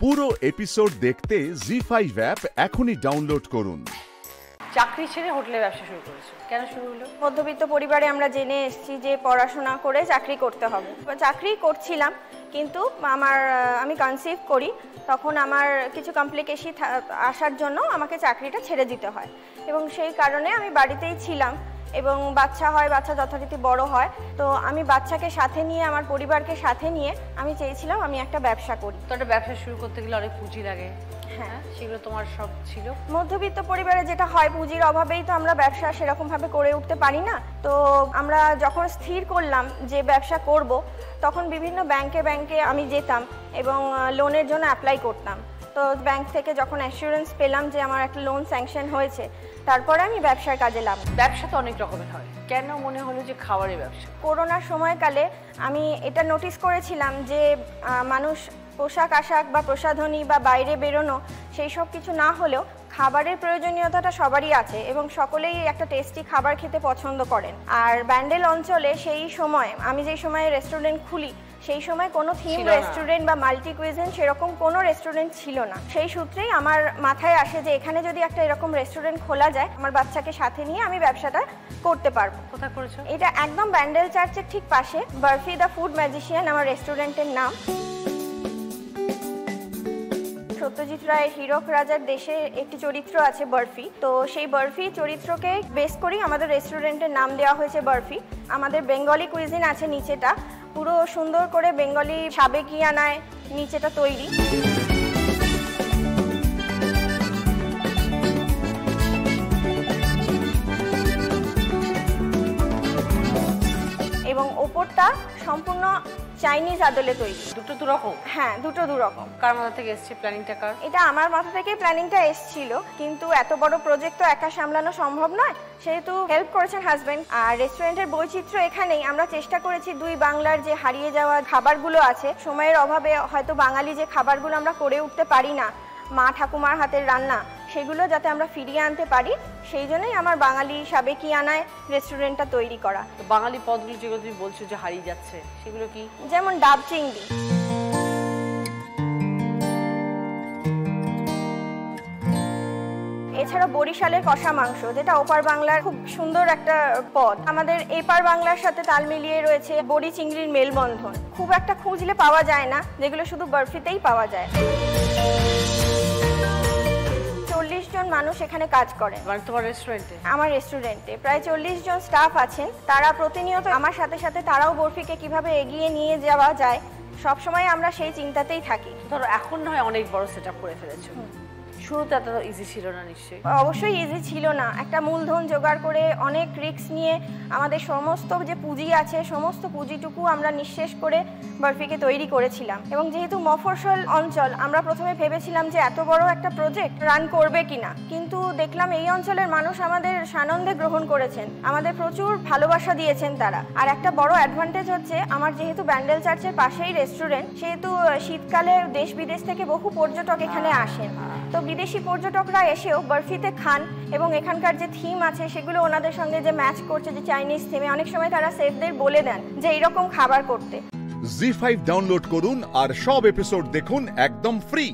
পুরো এপিসোড দেখতে জি5 অ্যাপ এখনই ডাউনলোড করুন। চাকরি ছেড়ে হোটেলে ব্যবসা শুরু করেছো, কেন শুরু হলো? মধ্যবিত্ত পরিবারে আমরা জেনে এসেছি যে পড়াশোনা করে চাকরি করতে হবে। চাকরি করছিলাম, কিন্তু আমি কনসিভ করি, তখন আমার কিছু কমপ্লিকেশন আসার জন্য আমাকে চাকরিটা ছেড়ে দিতে হয়, এবং সেই কারণে আমি বাড়িতেই ছিলাম। এবং বাচ্চা হয়, বাচ্চা যথারীতি বড় হয়, তো আমি বাচ্চাকে সাথে নিয়ে, আমার পরিবারকে সাথে নিয়ে আমি চেয়েছিলাম আমি একটা ব্যবসা করি। তো একটা ব্যবসা শুরু করতে গেলে অনেক পুঁজি লাগে। হ্যাঁ, সেগুলো তোমার সব ছিল? মধ্যবিত্ত পরিবারে যেটা হয়, পুঁজির অভাবেই তো আমরা ব্যবসা সেরকমভাবে করে উঠতে পারি না। তো আমরা যখন স্থির করলাম যে ব্যবসা করব, তখন বিভিন্ন ব্যাংকে আমি যেতাম এবং লোনের জন্য অ্যাপ্লাই করতাম। তো ব্যাংক থেকে যখন অ্যাসুরেন্স পেলাম যে আমার একটা লোন স্যাংশন হয়েছে, তারপরে আমি ব্যবসার কাজে নামলাম। ব্যবসা তো অনেক রকমের হয়, কেন মনে হলো যে খাবারের ব্যবসা? করোনার সময়কালে আমি এটা নোটিস করেছিলাম যে মানুষ পোশাক আশাক বা প্রসাধনী বা বাইরে বেরোনো সেই সব কিছু না হলেও খাবারের প্রয়োজনীয়তাটা সবারই আছে, এবং সকলেই একটা টেস্টি খাবার খেতে পছন্দ করেন। আর ব্যান্ডেল অঞ্চলে সেই সময়, আমি যেই সময় রেস্টুরেন্ট খুলি, সেই সময় কোনো থিম রেস্টুরেন্ট বা মাল্টি কুইজিন সেরকম কোনো রেস্টুরেন্ট ছিল না। সেই সূত্রেই আমার মাথায় আসে যে এখানে যদি একটা এরকম রেস্টুরেন্ট খোলা যায়, আমার বাচ্চাকে সাথে নিয়ে আমি ব্যবসাটা করতে পারবো। কোথায় করেছো? এটা একদম ব্যান্ডেল চার্চের ঠিক পাশে, বার্ফি দ্য ফুড ম্যাজিশিয়ান আমার রেস্টুরেন্টের নাম। সত্যজিৎ রায়ের হীরক রাজার দেশে একটি চরিত্র আছে বার্ফি, তো সেই বার্ফি চরিত্রকে বেস করেই আমাদের রেস্টুরেন্টের নাম দেওয়া হয়েছে বার্ফি। আমাদের বেঙ্গলি কুইজিন আছে নিচেটা, পুরো সুন্দর করে বেঙ্গলি সাবেকিয়ানায় নিচেটা তৈরি। এবং ওপরটা সম্পূর্ণ চাইনিজ আদলে তৈরি। দুটো দুরকম? হ্যাঁ, দুটো দুরকম। কার মাথা থেকে এসছে প্ল্যানিংটা? কার? এটা আমার মাথা থেকে প্ল্যানিংটা এসেছিল, কিন্তু এত বড় প্রজেক্ট তো একা সামলানো সম্ভব নয়, সেহেতু হেল্প করেছেন হাজবেন্ড। আর রেস্টুরেন্টের বৈচিত্র্য এখানেই আমরা চেষ্টা করেছি দুই বাংলার যে হারিয়ে যাওয়া খাবারগুলো আছে, সময়ের অভাবে হয়তো বাঙালি যে খাবারগুলো আমরা করে উঠতে পারি না, মা ঠাকুমার হাতের রান্না, সেগুলো যাতে আমরা ফিরিয়ে আনতে পারি, সেই জন্যই আমার বাঙালি সাবেকিয়ানায় রেস্টুরেন্টটা তৈরি করা। তো বাঙালি পদগুলো যেগুলো তুমি বলছো যে হারিয়ে যাচ্ছে, সেগুলো কি? যেমন ডাব চিংড়ি, এছাড়া বরিশালের কষা মাংস, যেটা ওপার বাংলার খুব সুন্দর একটা পদ। আমাদের এপার বাংলার সাথে তাল মিলিয়ে রয়েছে বড়ি চিংড়ির মেলবন্ধন, খুব একটা খুঁজলে পাওয়া যায় না, যেগুলো শুধু বার্ফিতেই পাওয়া যায়। 40 জন মানুষ এখানে কাজ করেন। মানে তোমার রেস্টুরেন্টে? আমার রেস্টুরেন্টে প্রায় 40 জন স্টাফ আছেন। তারা প্রতিনিয়ত আমার সাথে সাথে তারাও বরফিকে কিভাবে এগিয়ে নিয়ে যাওয়া যায়, সবসময় আমরা সেই চিন্তাতেই থাকি। ধরো এখন নয় অনেক বড় সেটআপ করে ফেলেছো, শুরুতে এত ইজি ছিল না নিশ্চয়ই? অবশ্যই ইজি ছিল না। একটা মূলধন জোগাড় করে অনেক রিস্ক নিয়ে আমাদের সমস্ত যে পুঁজি আছে, সমস্ত পুঁজিটুকু আমরা নিঃশেষ করে বার্ফিকে তৈরি করেছিলাম। এবং যেহেতু মফস্বল অঞ্চল, আমরা প্রথমে ভেবেছিলাম যে এত বড় একটা প্রজেক্ট রান করবে কিনা, কিন্তু দেখলাম এই অঞ্চলের মানুষ আমাদের সানন্দে গ্রহণ করেছেন, আমাদের প্রচুর ভালোবাসা দিয়েছেন তারা। আর একটা বড় অ্যাডভান্টেজ হচ্ছে, আমার যেহেতু ব্যান্ডেল চার্চের পাশেই রেস্টুরেন্ট, সেহেতু শীতকালে দেশ বিদেশ থেকে বহু পর্যটক এখানে আসেন। তো বিদেশি পর্যটকরা এসেও বার্ফিতে খান, এবং এখানকার যে থিম আছে সেগুলো ওনাদের সঙ্গে যে ম্যাচ করছে, যে চাইনিজ থিমে, অনেক সময় তারা শেফদের বলে দেন যে এইরকম খাবার করতে। জি5 ডাউনলোড করুন আর সব এপিসোড দেখুন একদম ফ্রি।